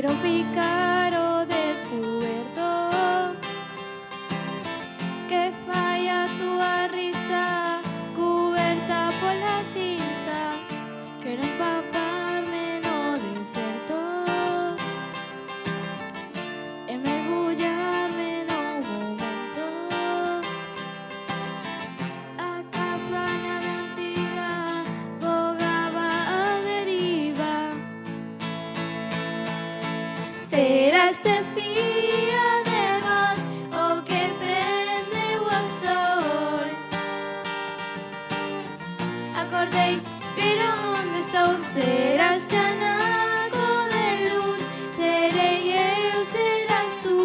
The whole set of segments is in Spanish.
quero ficar o descuberto. Que fai a túa risa cuberta pola cinza. Quero empaparme no deserto e mergullarme no momento. Acaso a nave antiga vogaba a deriva? Será este fía de voz o que prende o sol? Acordei, pero onde estou? Será este anaco de luz? Serei eu, serás tú.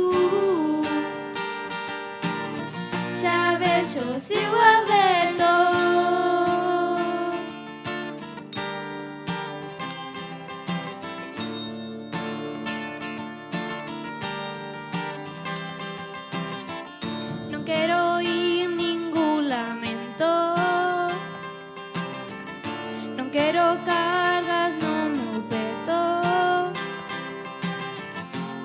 Xa vexo o ceo aberto. Non quero oír ningún lamento, non quero cargas no meu peto.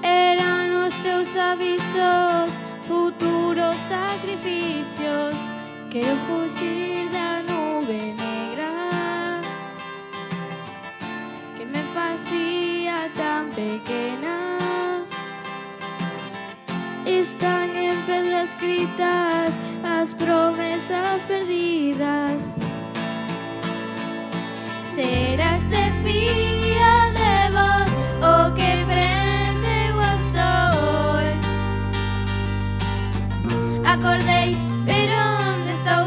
Eran os teus avisos, futuros sacrificios. Quero fuxir da nube negra que me facía tan pequena. Están en pedra escritas as promesas perdidas. Será este fía de voz o que prende o sol? Acordei, pero onde estou?